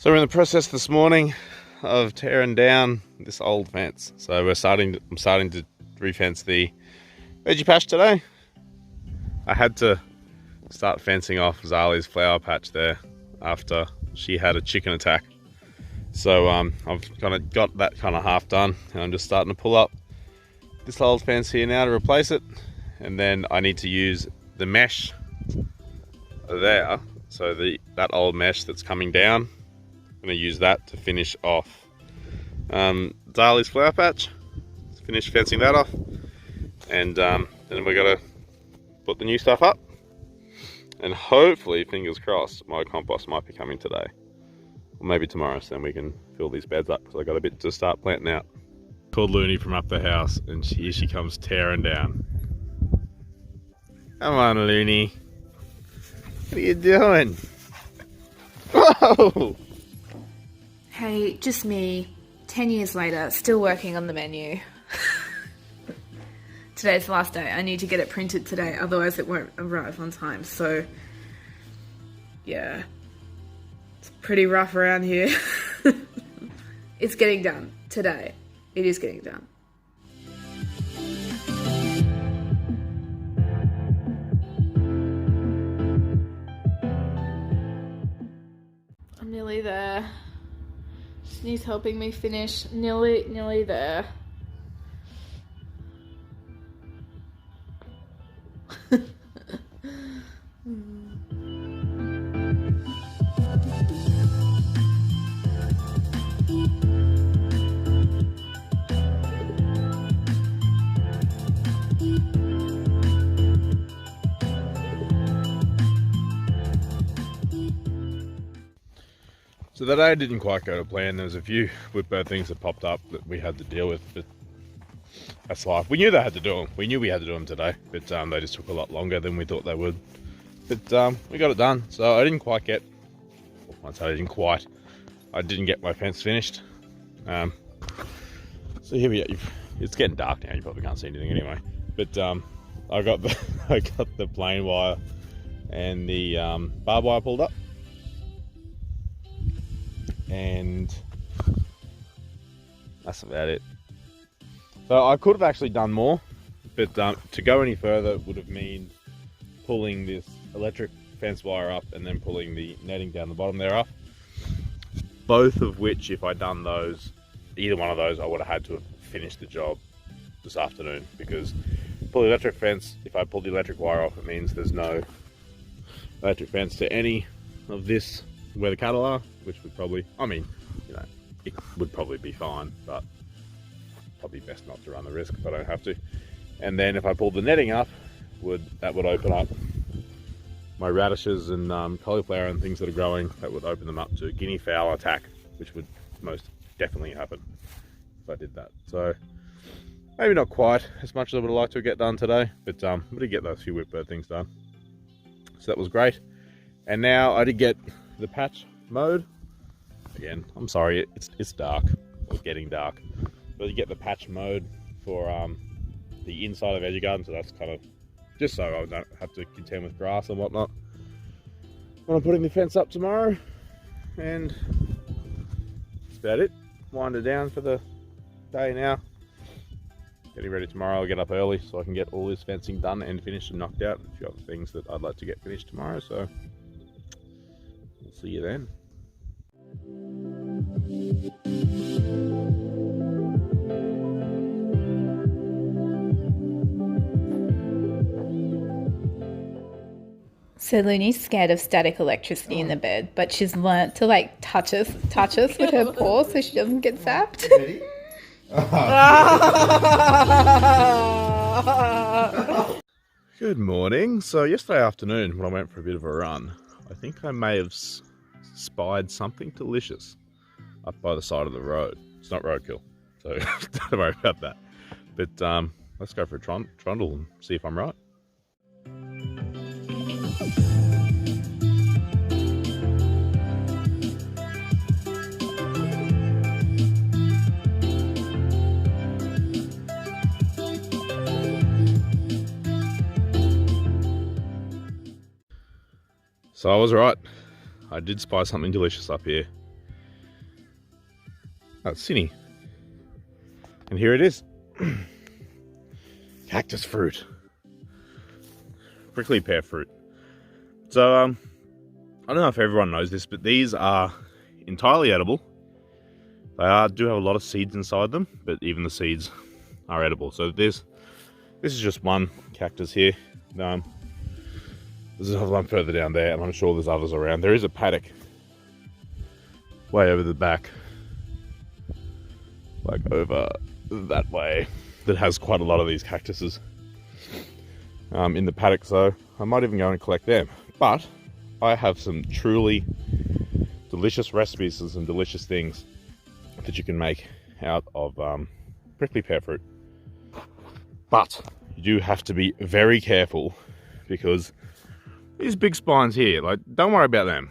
So we're in the process this morning of tearing down this old fence. So I'm starting to re-fence the veggie patch today. I had to start fencing off Zali's flower patch there after she had a chicken attack. So I've kind of got that kind of half done, and I'm just starting to pull up this old fence here now to replace it. And then I need to use the mesh there. So that old mesh that's coming down, I'm going to use that to finish off Zali's flower patch. Finish fencing that off, and then we're going to put the new stuff up. And hopefully, fingers crossed, my compost might be coming today. Or maybe tomorrow, so then we can fill these beds up, because I've got a bit to start planting out. Called Looney from up the house, and here she comes tearing down. Come on, Looney. What are you doing? Whoa! Hey, just me, 10 years later, still working on the menu. Today's the last day. I need to get it printed today, otherwise it won't arrive on time. So, yeah, it's pretty rough around here. It's getting done today. It is getting done. I'm nearly there. Sneeze helping me finish. Nearly there. So that day didn't quite go to plan. There was a few whipbird things that popped up that we had to deal with, but that's life. We knew they had to do them. We knew we had to do them today, but they just took a lot longer than we thought they would. But we got it done. So I didn't quite get, I didn't get my fence finished. So here we go. It's getting dark now. You probably can't see anything anyway. But I got the plain wire and the barbed wire pulled up. And that's about it. So I could have actually done more, but to go any further would have meant pulling this electric fence wire up and then pulling the netting down the bottom there up. Both of which, if I'd done those, either one of those, I would have had to have finished the job this afternoon, because pull the electric fence, if I pull the electric wire off, it means there's no electric fence to any of this where the cattle are, which would probably, it would probably be fine, but probably best not to run the risk if I don't have to. And then if I pulled the netting up, that would open up my radishes and cauliflower and things that are growing. That would open them up to guinea fowl attack, which would most definitely happen if I did that. So maybe not quite as much as I would have liked to get done today, but we did get those few whipbird things done. So that was great. And now I did get the patch mode. Again, I'm sorry, it's dark, or getting dark. But you get the patch mode for the inside of Veggie garden, so that's kind of just so I don't have to contend with grass and whatnot when I'm putting the fence up tomorrow. And that's about it. Wind it down for the day now. Getting ready tomorrow. I'll get up early so I can get all this fencing done and finished and knocked out. A few other things that I'd like to get finished tomorrow, so we'll see you then. So Looney's scared of static electricity in the bed, but she's learnt to like touch us with her paws so she doesn't get zapped. Ready? Good morning. So yesterday afternoon when I went for a bit of a run, I think I may have spied something delicious up by the side of the road. It's not roadkill, so don't worry about that. But let's go for a trundle and see if I'm right. So I was right. I did spy something delicious up here. That's Cinny. And here it is. Cactus fruit. Prickly pear fruit. So, I don't know if everyone knows this, but these are entirely edible. They do have a lot of seeds inside them, but even the seeds are edible. So this is just one cactus here. There's another one further down there, and I'm sure there's others around. There is a paddock way over the back, like over that way, that has quite a lot of these cactuses in the paddock. So I might even go and collect them. But I have some truly delicious recipes and some delicious things that you can make out of prickly pear fruit. But you do have to be very careful, because these big spines here, like, don't worry about them.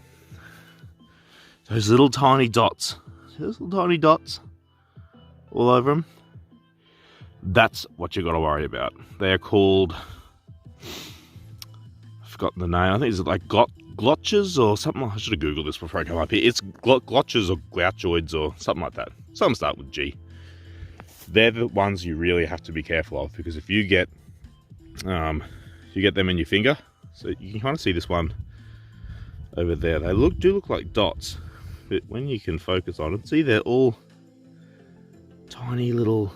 Those little tiny dots, all over them, that's what you got to worry about. They are called, I've forgotten the name, I think it's like glotches or something. I should have googled this before I come up here. It's glotches or glauchoids or something like that. Some start with G. They're the ones you really have to be careful of, because if you get them in your finger, so you can kind of see this one over there. They do look like dots, but when you can focus on it, see, they're all tiny little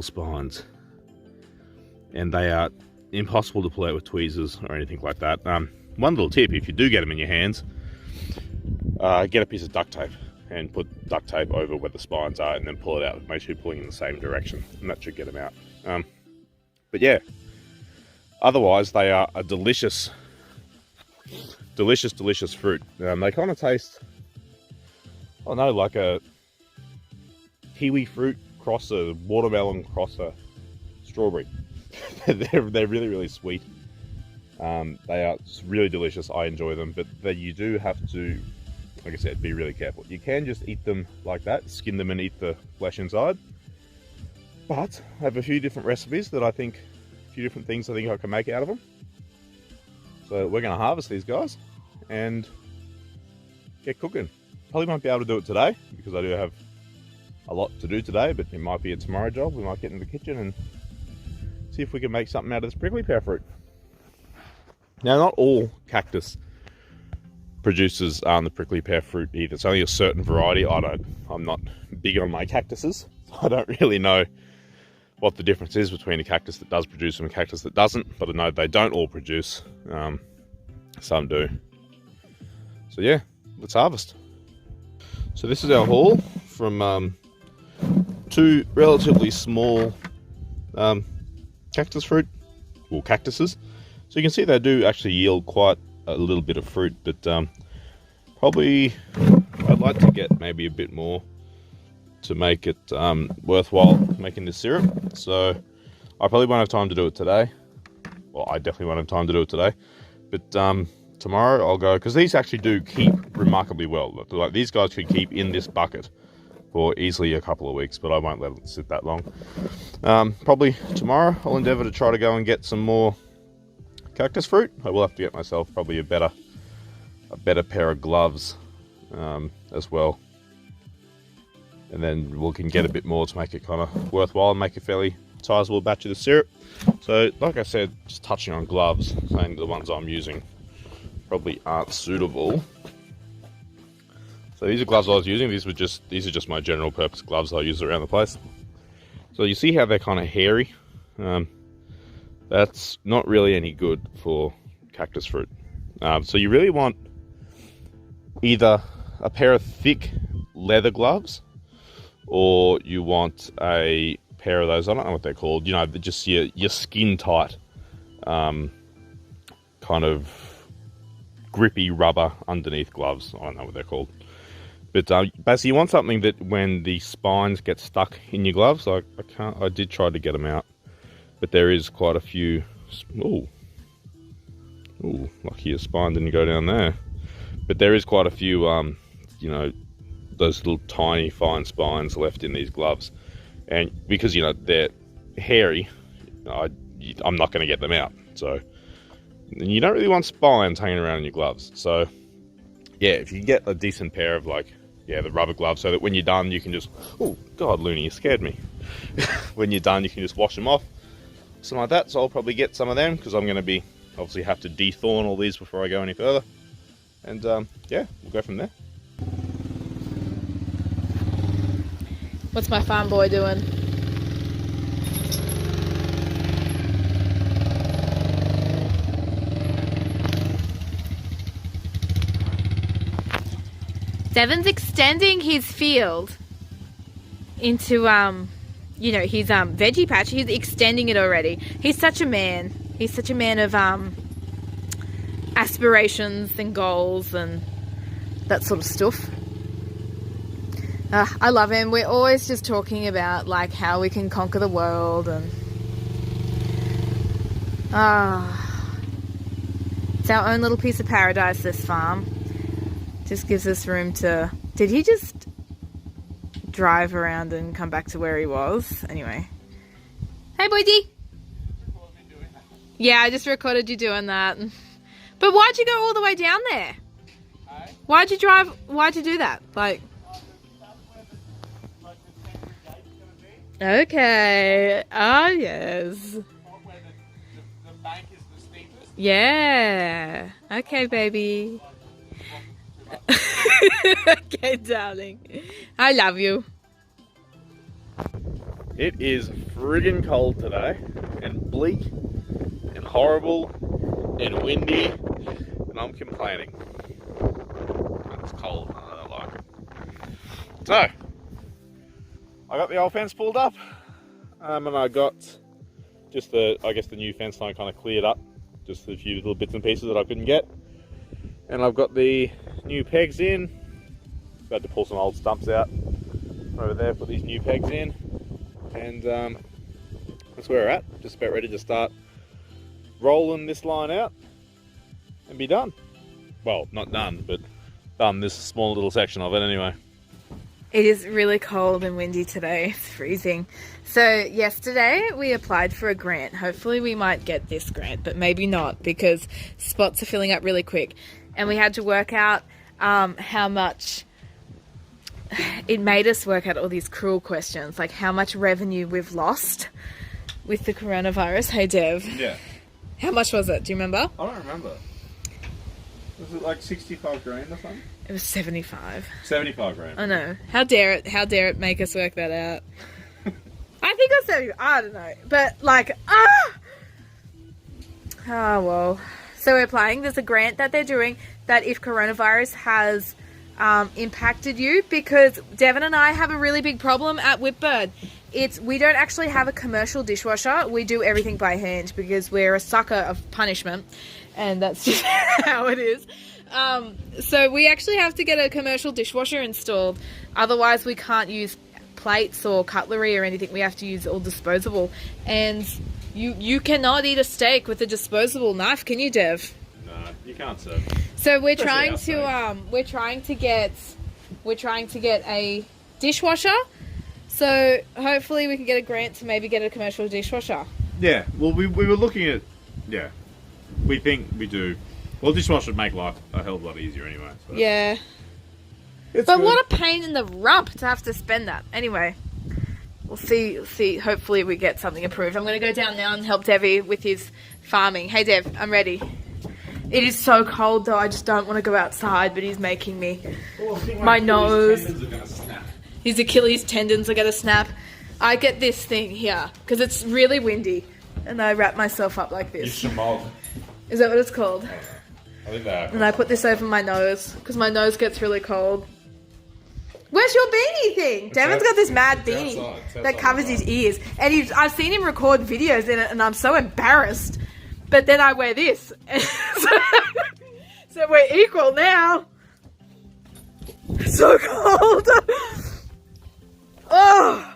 spines, and they are impossible to pull out with tweezers or anything like that. One little tip: if you do get them in your hands, get a piece of duct tape and put duct tape over where the spines are, and then pull it out. Make sure you're pulling in the same direction, and that should get them out. But yeah, otherwise they are a delicious fruit. They kind of taste, I don't know, like a kiwi fruit cross a watermelon cross a strawberry. they're really sweet. They are really delicious. I enjoy them, but you do have to, like I said, be really careful. You can just eat them like that, skin them and eat the flesh inside. But I have a few different recipes that I think, a few different things I think I can make out of them. So we're going to harvest these guys and get cooking. Probably won't be able to do it today because I do have a lot to do today, but it might be a tomorrow job. We might get in the kitchen and see if we can make something out of this prickly pear fruit. Now, not all cactus produces the prickly pear fruit either. It's only a certain variety. I'm not big on my cactuses, so I don't really know what the difference is between a cactus that does produce and a cactus that doesn't, but I know they don't all produce. Some do. So yeah, let's harvest. So this is our haul from two relatively small cactuses. So you can see they do actually yield quite a little bit of fruit, but probably I'd like to get maybe a bit more to make it worthwhile making this syrup. So I probably won't have time to do it today. Well, I definitely won't have time to do it today, but tomorrow I'll go, because these actually do keep remarkably well. Like, these guys could keep in this bucket for easily a couple of weeks, but I won't let it sit that long. Probably tomorrow I'll endeavour to try to go and get some more cactus fruit. I will have to get myself probably a better pair of gloves as well, and then we can get a bit more to make it kind of worthwhile and make a fairly sizable batch of the syrup. So like I said, just touching on gloves, saying the ones I'm using probably aren't suitable. So these are gloves I was using. These are just my general purpose gloves I use around the place. So you see how they're kind of hairy. That's not really any good for cactus fruit. So you really want either a pair of thick leather gloves, or you want a pair of those, I don't know what they're called, you know, just your skin tight, kind of grippy rubber underneath gloves. I don't know what they're called. But basically you want something that when the spines get stuck in your gloves, I did try to get them out, but there is quite a few. Ooh, lucky a spine didn't go down there. But there is quite a few, you know, those little tiny fine spines left in these gloves. And because, you know, they're hairy, I'm not going to get them out. So you don't really want spines hanging around in your gloves. So yeah, if you get a decent pair of like, yeah, the rubber gloves, so that when you're done, you can just, oh God, Looney, you scared me. When you're done, you can just wash them off, something like that. So I'll probably get some of them because I'm going to be obviously have to de-thorn all these before I go any further. And yeah, we'll go from there. What's my farm boy doing? Devon's extending his field into, you know, his veggie patch. He's extending it already. He's such a man. He's such a man of aspirations and goals and that sort of stuff. I love him. We're always just talking about like how we can conquer the world and it's our own little piece of paradise, this farm. Just gives us room to... Did he just drive around and come back to where he was? Anyway. Hey, Boydie. Yeah, I just recorded you doing that. But why'd you go all the way down there? Why'd you do that? Like... Okay. Ah, yes. Yeah. Okay, baby. Okay, darling. I love you. It is friggin' cold today, and bleak, and horrible, and windy, and I'm complaining. It's cold, and I don't like it. So, I got the old fence pulled up, and I got just the new fence line kind of cleared up, just a few little bits and pieces that I couldn't get. And I've got the new pegs in. Got to pull some old stumps out over there, put these new pegs in, and that's where we're at. Just about ready to start rolling this line out and be done. Well, not done, but done this small little section of it anyway. It is really cold and windy today. It's freezing. So yesterday we applied for a grant. Hopefully we might get this grant, but maybe not because spots are filling up really quick. And we had to work out how much... It made us work out all these cruel questions, like how much revenue we've lost with the coronavirus. Hey, Dev. Yeah. How much was it? Do you remember? I don't remember. Was it like 65 grand or something? It was 75. 75 grand. I know. How dare it make us work that out? I think it was 70. I don't know. But like, well. So we're applying. There's a grant that they're doing that if coronavirus has impacted you, because Devon and I have a really big problem at Whitbird. We don't actually have a commercial dishwasher. We do everything by hand because we're a sucker of punishment, and that's just how it is. So we actually have to get a commercial dishwasher installed. Otherwise we can't use plates or cutlery or anything. We have to use all disposable. And you cannot eat a steak with a disposable knife, can you, Dev? No, you can't serve. So we're trying to get a dishwasher. So hopefully we can get a grant to maybe get a commercial dishwasher. Yeah, well we were looking at, yeah, we think we do. Well, dishwasher would make life a hell of a lot easier anyway. So. Yeah. But good. What a pain in the rump to have to spend that. Anyway, we'll see. Hopefully we get something approved. I'm going to go down now and help Devi with his farming. Hey, Dev, I'm ready. It is so cold, though. I just don't want to go outside, but he's making me. Oh, my nose. His Achilles tendons are going to snap. I get this thing here, because it's really windy, and I wrap myself up like this. Is that what it's called? I think that. And I put this over my nose, because my nose gets really cold. Where's your beanie thing? Devon's got this mad beanie that covers his ears. And I've seen him record videos in it, and I'm so embarrassed. But then I wear this. So we're equal now. It's so cold. Oh.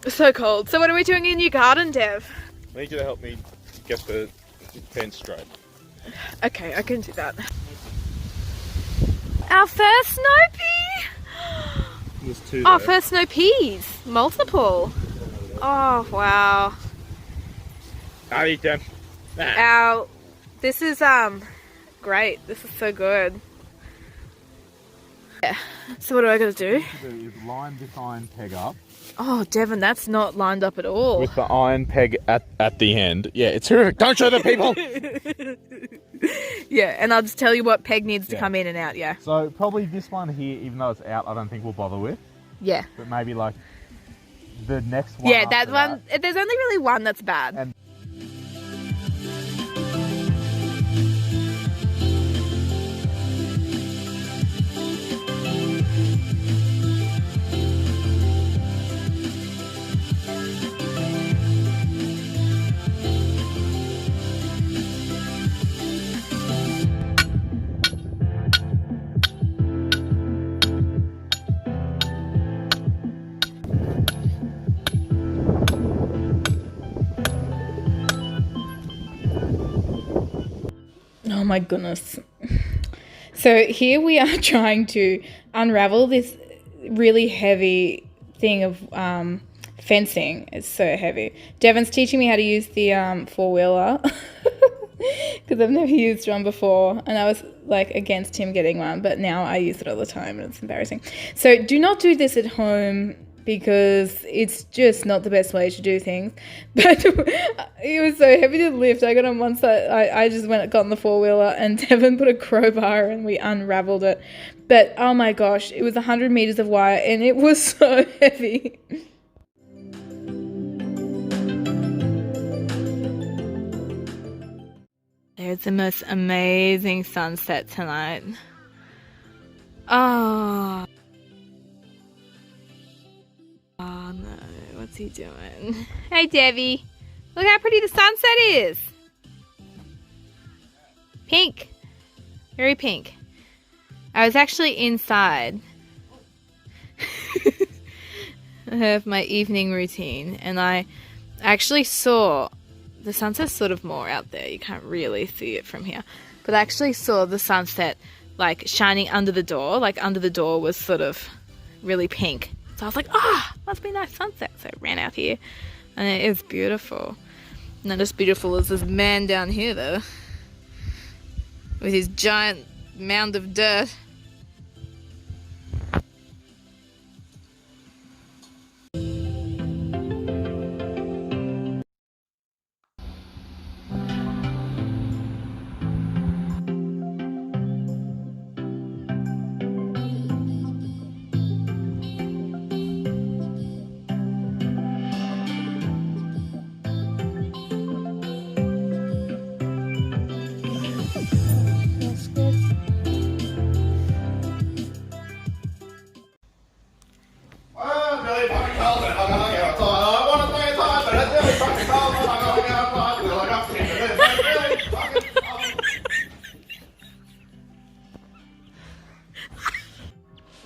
So cold. So what are we doing in your garden, Dev? I need you to help me get the fence straight. Okay, I can do that. Our first snow pea! There's two Oh, there. first snow peas. Multiple. Oh, wow. I'll eat them. This is great. This is so good. Yeah. So what do I got to do? Is line this iron peg up. Oh, Devon, that's not lined up at all. With the iron peg at the end. Yeah, it's horrific. Don't show the people! Yeah, and I'll just tell you what peg needs to come in and out, yeah. So probably this one here, even though it's out, I don't think we'll bother with. Yeah. But maybe like the next one. Yeah, that one, there's only really one that's bad. And Oh my goodness. So here we are trying to unravel this really heavy thing of fencing. It's so heavy. Devon's teaching me how to use the four-wheeler because I've never used one before, and I was like against him getting one, but now I use it all the time and it's embarrassing. So do not do this at home because it's just not the best way to do things. But it was so heavy to lift. I got on one side, I just got on the four-wheeler, and Devon put a crowbar and we unraveled it. But oh my gosh, it was 100 meters of wire and it was so heavy. There's the most amazing sunset tonight. Oh. Oh no, what's he doing? Hey Debbie, look how pretty the sunset is. Pink, very pink. I was actually inside. I have my evening routine and I actually saw, the sunset's sort of more out there, you can't really see it from here, but I actually saw the sunset like shining under the door, like under the door was sort of really pink. So I was like, must be a nice sunset. So I ran out here and it is beautiful. Not as beautiful as this man down here though, with his giant mound of dirt.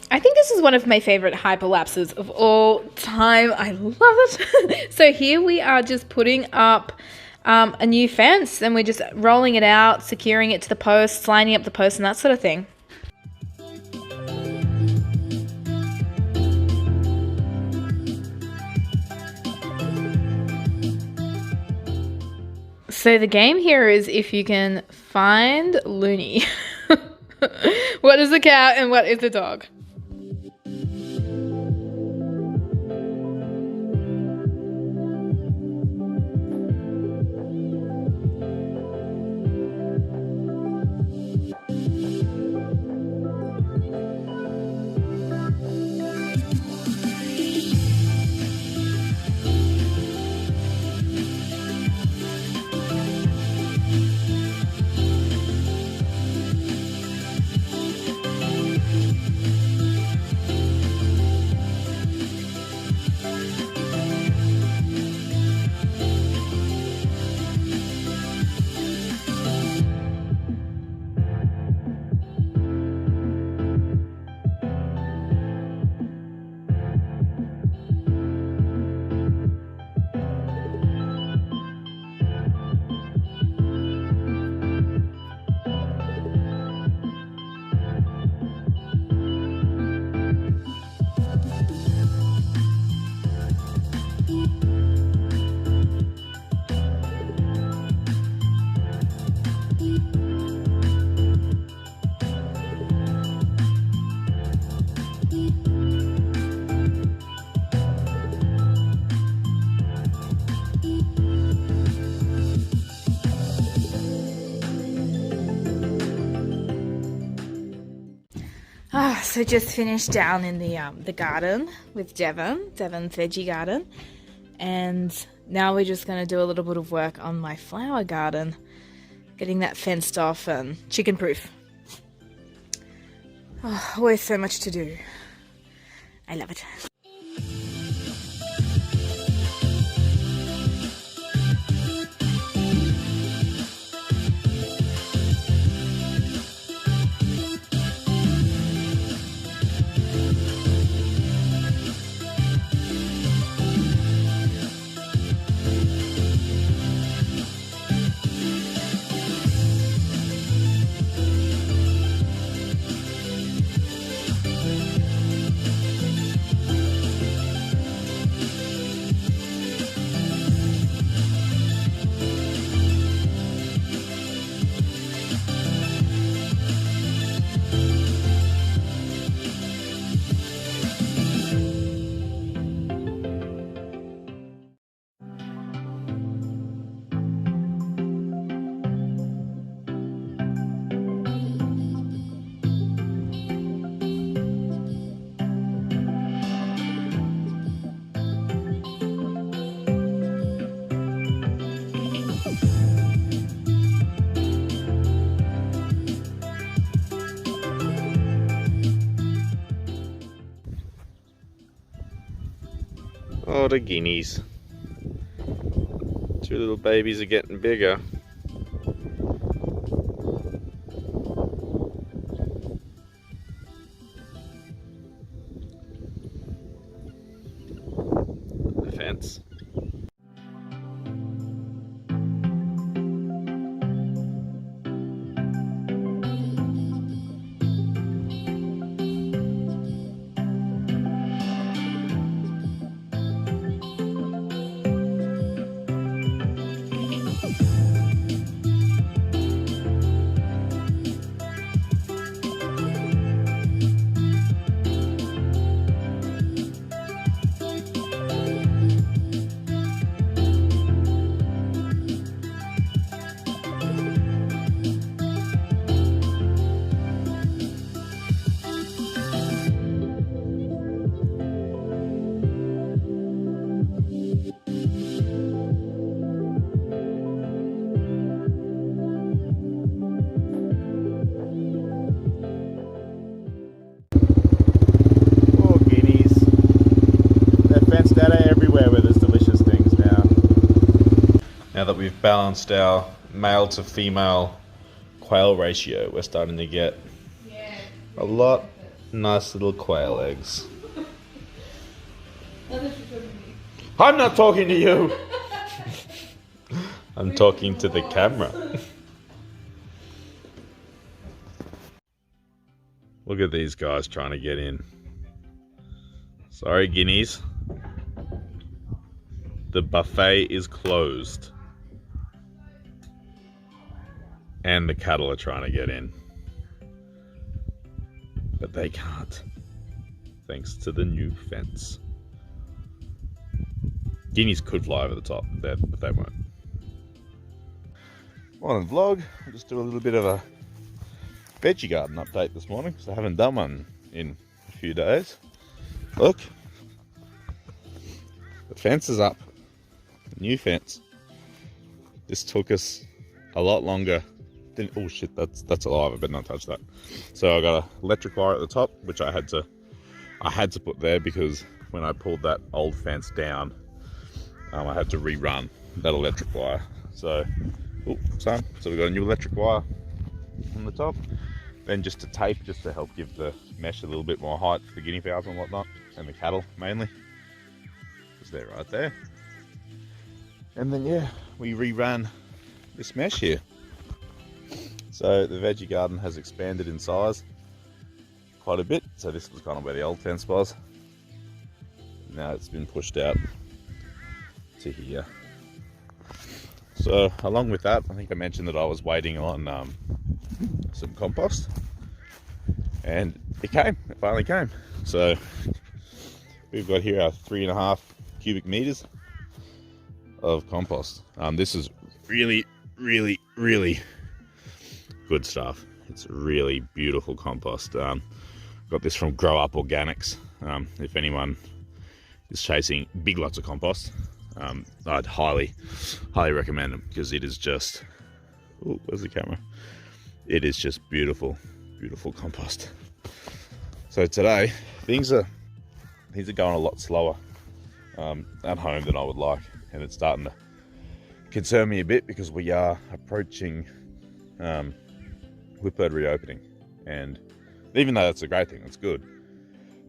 I think this is one of my favorite hyperlapses of all time. I love it. So here we are just putting up a new fence and we're just rolling it out, securing it to the posts, lining up the posts and that sort of thing. So the game here is if you can find Looney. What is the cow and what is the dog? So just finished down in the garden with Devon's veggie garden, and now we're just going to do a little bit of work on my flower garden, getting that fenced off and chicken proof. Oh, always so much to do. I love it. Oh, the guineas. Two little babies are getting bigger. The fence. Now that we've balanced our male to female quail ratio, we're starting to get a lot nice little quail eggs. I'm not talking to you. I'm talking to the camera. Look at these guys trying to get in. Sorry, guineas. The buffet is closed. And the cattle are trying to get in. But they can't. Thanks to the new fence. Guineas could fly over the top, but they won't. Morning vlog. I'll just do a little bit of a veggie garden update this morning, because I haven't done one in a few days. Look. The fence is up. New fence. This took us a lot longer. Oh shit, that's alive. I better not touch that. So I got an electric wire at the top, which I had to put there because when I pulled that old fence down, I had to rerun that electric wire. So we got a new electric wire on the top. Then just a tape, just to help give the mesh a little bit more height for the guinea fowls and whatnot, and the cattle mainly, because they're right there. And then yeah, we reran this mesh here. So the veggie garden has expanded in size quite a bit. So this was kind of where the old fence was. Now it's been pushed out to here. So along with that, I think I mentioned that I was waiting on some compost, and it finally came. So we've got here our 3.5 cubic meters of compost. This is really good stuff. It's really beautiful compost. Got this from Grow Up Organics. If anyone is chasing big lots of compost, I'd highly recommend them, because it is just, oh, where's the camera? It is just beautiful compost. So today things are going a lot slower at home than I would like, and it's starting to concern me a bit, because we are approaching whipbird reopening, and even though that's a great thing, it's good,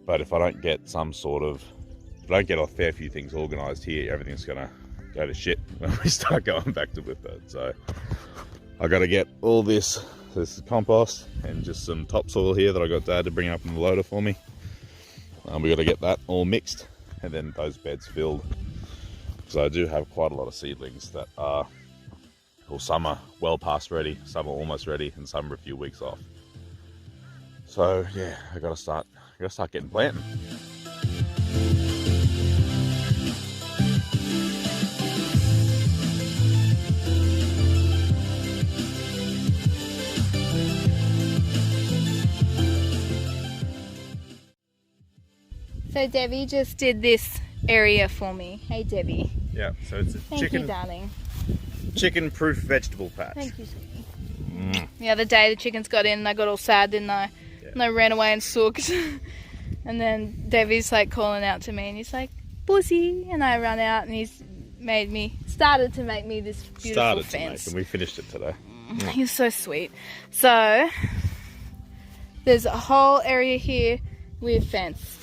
but if I don't get a fair few things organised here, everything's gonna go to shit when we start going back to whipbird. So I got to get all this is compost and just some topsoil here that I got Dad to bring up in the loader for me. We got to get that all mixed and then those beds filled, because I do have quite a lot of seedlings that are, well, some are well past ready, some are almost ready, and some are a few weeks off. So yeah, I gotta start getting planting. So Debbie just did this area for me. Hey Debbie. Yeah, so it's a Thank you, darling. chicken-proof vegetable patch. Thank you, sweetie. The other day the chickens got in and I got all sad, didn't I? Yeah. And I ran away and sooked. And then Debbie's like calling out to me and he's like, "Pussy," and I run out and he's started to make me this beautiful fence. And we finished it today. He's so sweet. So there's a whole area here with fence.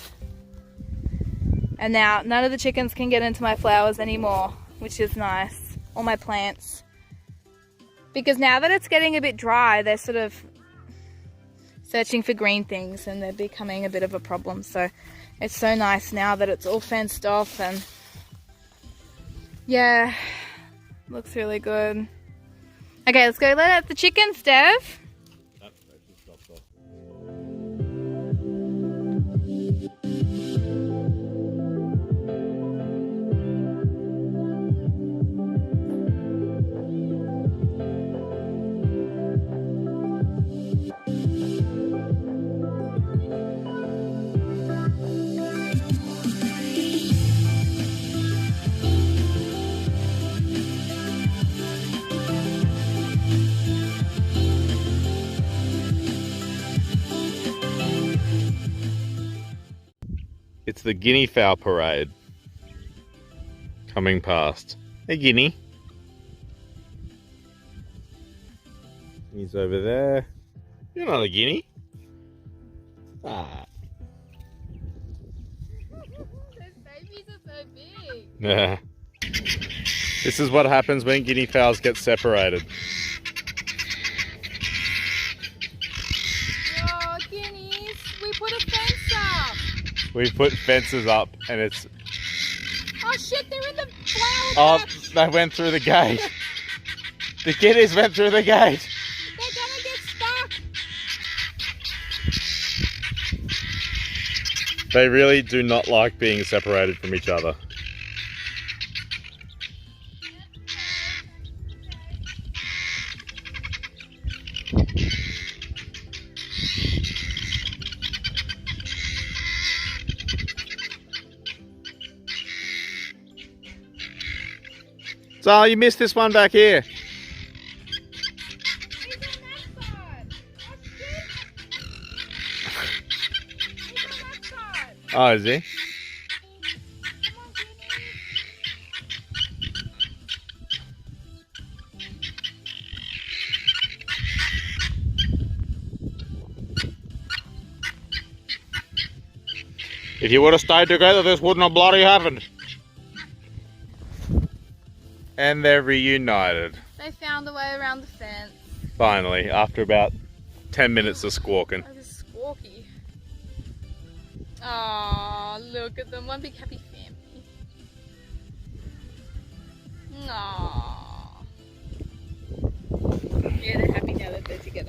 And now none of the chickens can get into my flowers anymore, which is nice. All my plants. Because now that it's getting a bit dry, they're sort of searching for green things and they're becoming a bit of a problem. So it's so nice now that it's all fenced off, and yeah, looks really good. Okay, let's go let out the chickens, Dev. It's the guinea fowl parade coming past. Hey, guinea. He's over there. You're not a guinea. Ah. Those babies are so big. Yeah. This is what happens when guinea fowls get separated. Oh, guineas, we put a fence up. We put fences up and it's... Oh shit, they're in the flower Oh, patch. they went through the gate. The guineas went through the gate. They're gonna get stuck. They really do not like being separated from each other. So you missed this one back here. He's on that side. Oh shit. He's on that side. Oh, is he? Come on, If you would have stayed together, this wouldn't have bloody happened. And they're reunited. They found a way around the fence. Finally, after about 10 minutes of squawking. Oh, this is squawky. Oh, look at them. One big happy family. Aww. Yeah, they're happy now that they're together.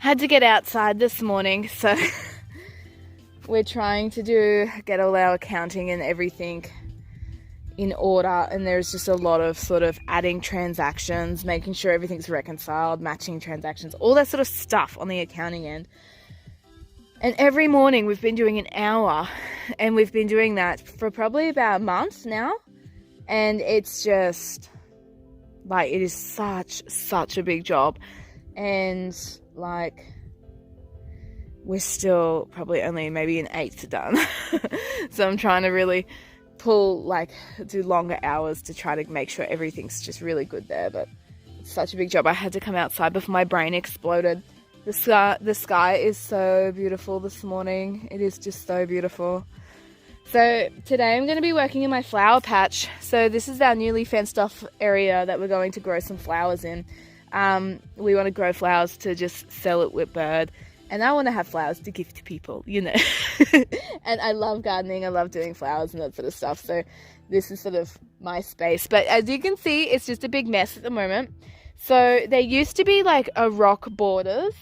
had to get outside this morning, so we're trying to get all our accounting and everything in order, and there's just a lot of sort of adding transactions, making sure everything's reconciled, matching transactions, all that sort of stuff on the accounting end. And every morning we've been doing an hour, and we've been doing that for probably about a month now, and it's just like, it is such a big job, and like, we're still probably only maybe an eighth done. So I'm trying to really do longer hours to try to make sure everything's just really good there. But it's such a big job. I had to come outside before my brain exploded. The sky is so beautiful this morning. It is just so beautiful. So today I'm going to be working in my flower patch. So this is our newly fenced off area that we're going to grow some flowers in. We want to grow flowers to just sell at Whitbird. And I want to have flowers to give to people, you know. And I love gardening. I love doing flowers and that sort of stuff. So this is sort of my space. But as you can see, it's just a big mess at the moment. So there used to be like a rock borders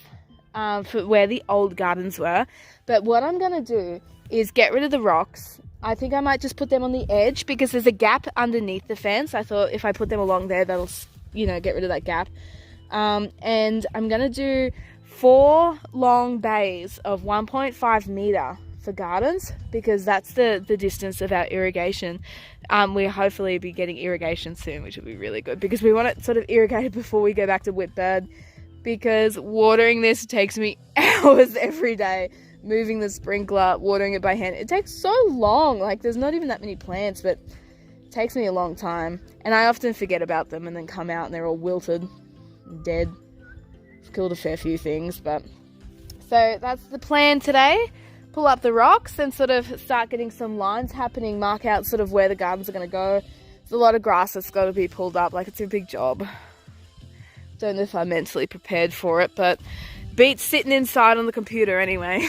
for where the old gardens were. But what I'm going to do is get rid of the rocks. I think I might just put them on the edge because there's a gap underneath the fence. I thought if I put them along there, that'll, you know, get rid of that gap. And I'm going to do 4 long bays of 1.5 meter for gardens, because that's the distance of our irrigation. We'll hopefully be getting irrigation soon, which will be really good, because we want it sort of irrigated before we go back to Whitbird, because watering this takes me hours every day. Moving the sprinkler, watering it by hand, it takes so long. Like, there's not even that many plants, but it takes me a long time, and I often forget about them and then come out and they're all wilted and dead. Killed a fair few things, but so that's the plan today. Pull up the rocks and sort of start getting some lines happening, mark out sort of where the gardens are going to go. There's a lot of grass that's got to be pulled up. Like, it's a big job. Don't know if I'm mentally prepared for it, but beats sitting inside on the computer anyway.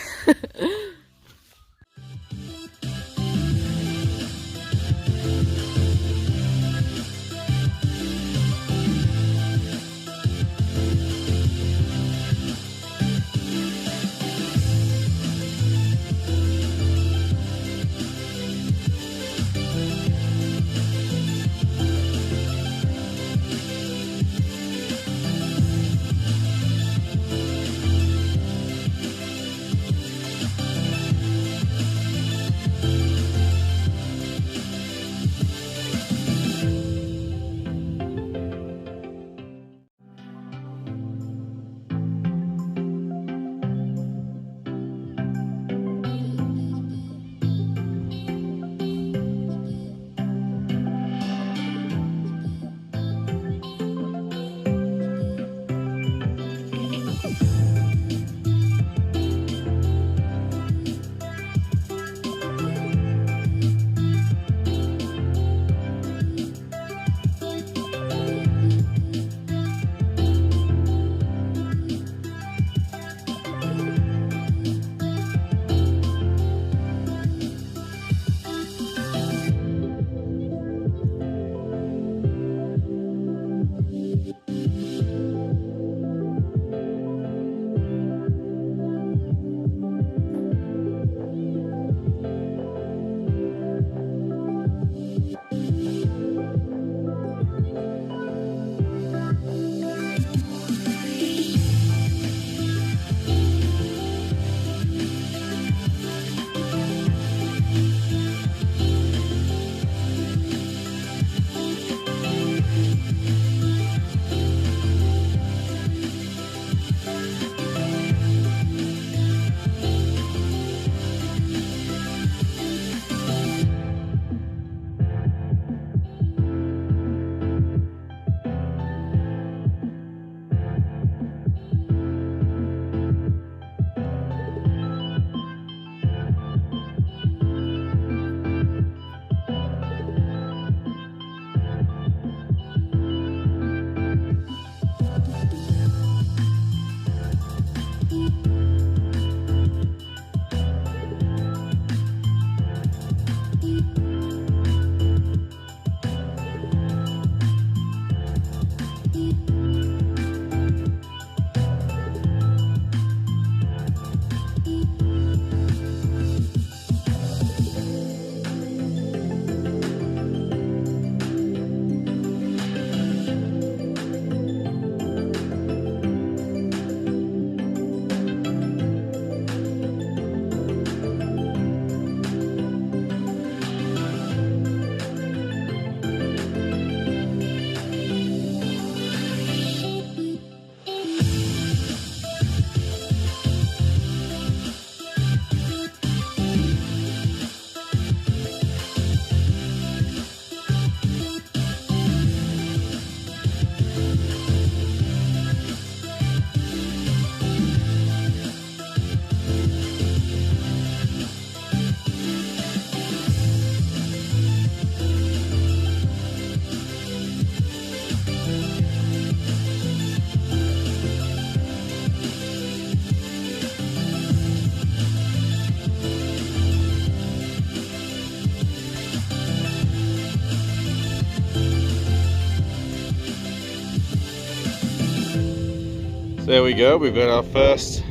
So there we go, we've got our first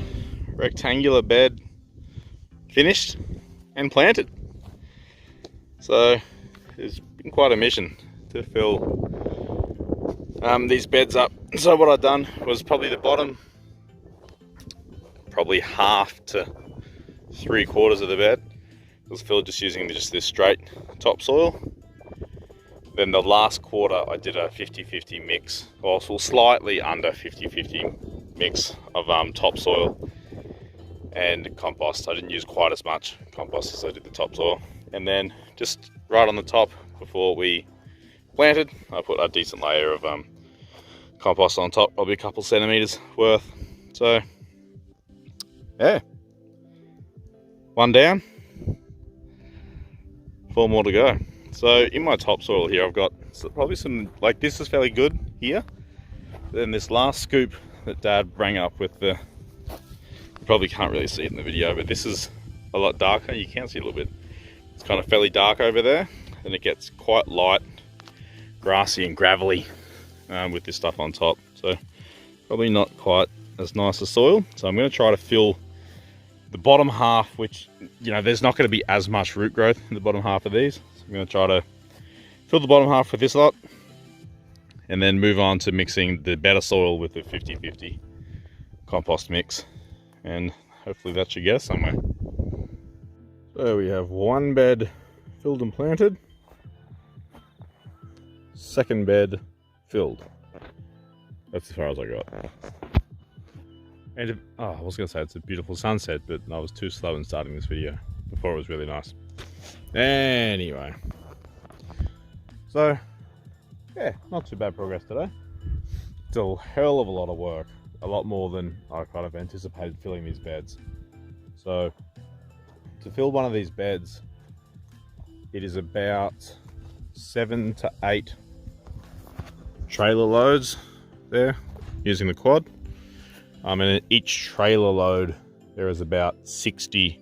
rectangular bed finished and planted. So it's been quite a mission to fill these beds up. So what I've done was probably the bottom, probably half to 3/4 of the bed was filled just using just this straight topsoil. Then the last quarter I did a 50-50 mix, or slightly under 50-50 mix of topsoil and compost. I didn't use quite as much compost as I did the topsoil. And then just right on the top before we planted, I put a decent layer of compost on top, probably a couple centimeters worth. So yeah, one down, 4 more to go. So in my topsoil here, I've got probably some, like this is fairly good here. Then this last scoop that Dad rang up with the, you probably can't really see it in the video, but this is a lot darker. You can see a little bit. It's kind of fairly dark over there. And it gets quite light, grassy and gravelly with this stuff on top. So probably not quite as nice as soil. So I'm going to try to fill the bottom half, which, you know, there's not going to be as much root growth in the bottom half of these. I'm going to try to fill the bottom half with this lot and then move on to mixing the better soil with the 50-50 compost mix, and hopefully that should get us somewhere. So we have one bed filled and planted, second bed filled. That's as far as I got. And I was going to say it's a beautiful sunset, but I was too slow in starting this video. Before it was really nice. Anyway, so yeah, not too bad progress today. It's a hell of a lot of work, a lot more than I kind of anticipated filling these beds. So to fill one of these beds, it is about 7 to 8 trailer loads there using the quad. And in each trailer load there is about 60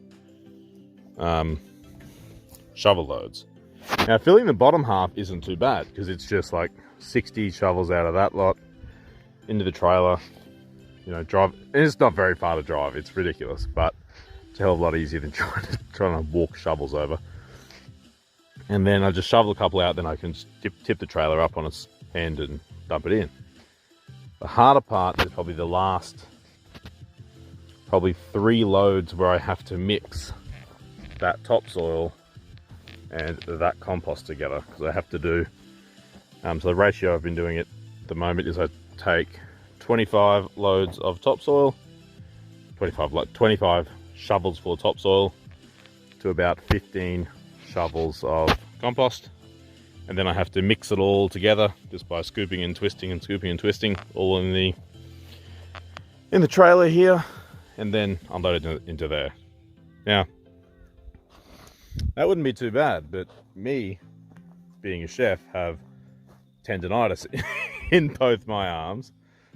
shovel loads. Now filling the bottom half isn't too bad because it's just like 60 shovels out of that lot into the trailer, you know, drive. And it's not very far to drive, it's ridiculous, but it's a hell of a lot easier than trying to walk shovels over. And then I just shovel a couple out, then I can tip the trailer up on its end and dump it in. The harder part is probably the last, probably 3 loads where I have to mix that topsoil and that compost together, because I have to do, so the ratio I've been doing it at the moment is I take 25 loads of topsoil, 25 shovels full of topsoil to about 15 shovels of compost, and then I have to mix it all together just by scooping and twisting and scooping and twisting all in the trailer here, and then unload it into there. Now that wouldn't be too bad, but me, being a chef, have tendonitis in both my arms,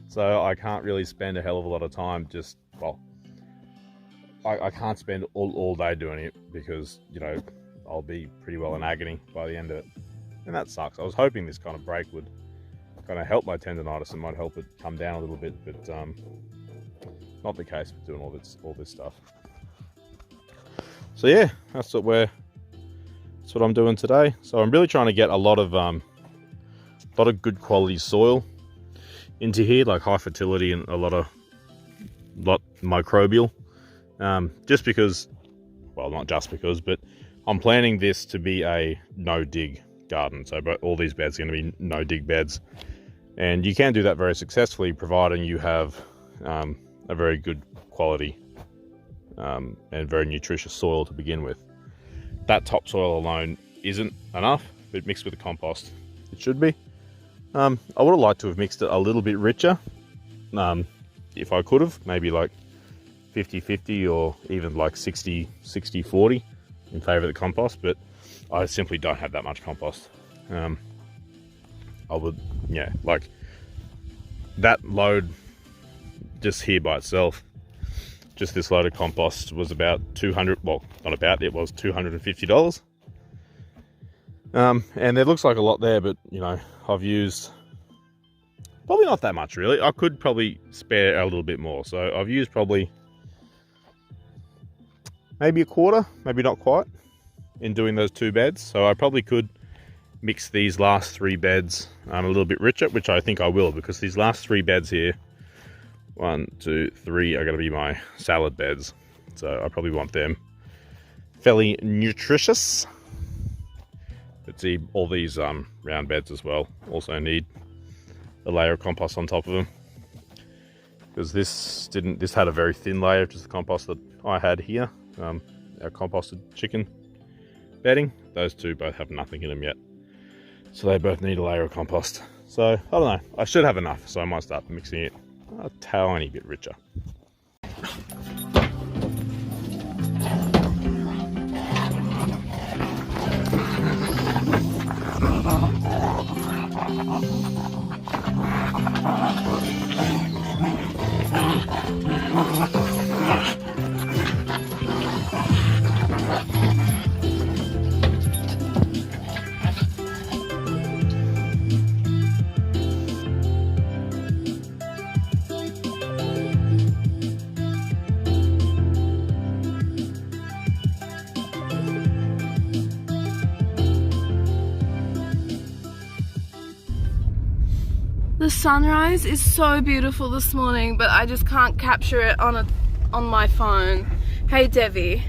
so I can't really spend a hell of a lot of time just, well, I can't spend all day doing it because, you know, I'll be pretty well in agony by the end of it, and that sucks. I was hoping this kind of break would kind of help my tendonitis and might help it come down a little bit, but not the case with doing all this stuff. So yeah, that's what I'm doing today. So I'm really trying to get a lot of good quality soil into here, like high fertility and a lot microbial. Just because, well, not just because, but I'm planning this to be a no-dig garden. So all these beds are going to be no-dig beds, and you can do that very successfully, providing you have a very good quality and very nutritious soil to begin with. That topsoil alone isn't enough, but mixed with the compost, it should be. I would have liked to have mixed it a little bit richer, if I could have, maybe like 50-50 or even like 60-40 in favor of the compost, but I simply don't have that much compost. I would, yeah, like that load just here by itself, just this load of compost was about $200, well, not about, it was $250. And there looks like a lot there, but you know, I've used Probably not that much, really. I could probably spare a little bit more. So I've used probably maybe a quarter, maybe not quite, in doing those 2 beds. So I probably could mix these last 3 beds a little bit richer, which I think I will, because these last 3 beds here, 1, 2, 3, are going to be my salad beds. So I probably want them fairly nutritious. But see, all these round beds as well also need a layer of compost on top of them, because this had a very thin layer, which is the compost that I had here, our composted chicken bedding. Those 2 both have nothing in them yet, so they both need a layer of compost. So I don't know, I should have enough, so I might start mixing it a tiny bit richer. The sunrise is so beautiful this morning, but I just can't capture it on my phone. Hey Devi.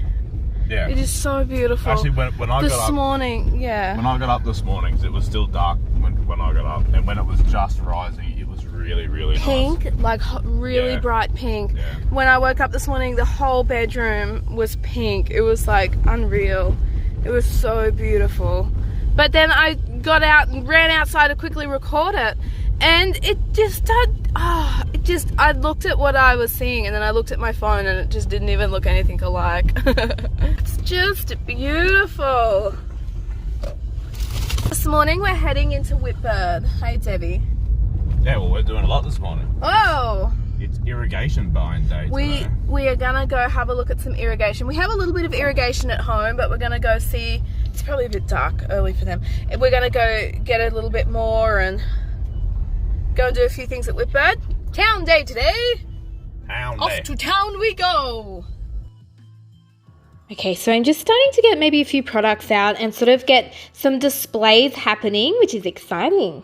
Yeah. It is so beautiful. Actually, when I got up this morning, yeah. When I got up this morning, it was still dark when I got up, and when it was just rising, it was really, really pink, nice. like really Yeah. bright pink. Yeah. When I woke up this morning, the whole bedroom was pink. It was like unreal. It was so beautiful. But then I got out and ran outside to quickly record it, and it just I looked at what I was seeing, and then I looked at my phone, and it just didn't even look anything alike. It's just beautiful. This morning we're heading into Whitbird. Hey Debbie. Yeah, well, we're doing a lot this morning. Oh! It's irrigation buying day today. We are gonna go have a look at some irrigation. We have a little bit of irrigation at home, but we're gonna go see. It's probably a bit dark early for them. We're gonna go get a little bit more and go and do a few things at Whitbird. Town day today. Off to town we go. Okay, so I'm just starting to get maybe a few products out and sort of get some displays happening, which is exciting.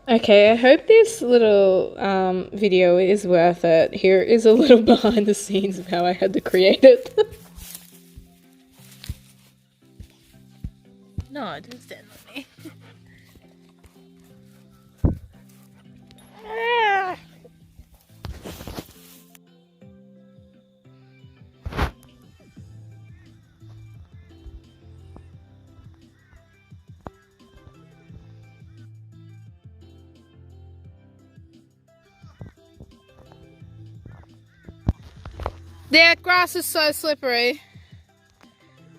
Okay, I hope this little video is worth it. Here is a little behind the scenes of how I had to create it. No, don't stand on me. That grass is so slippery.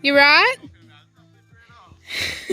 You right?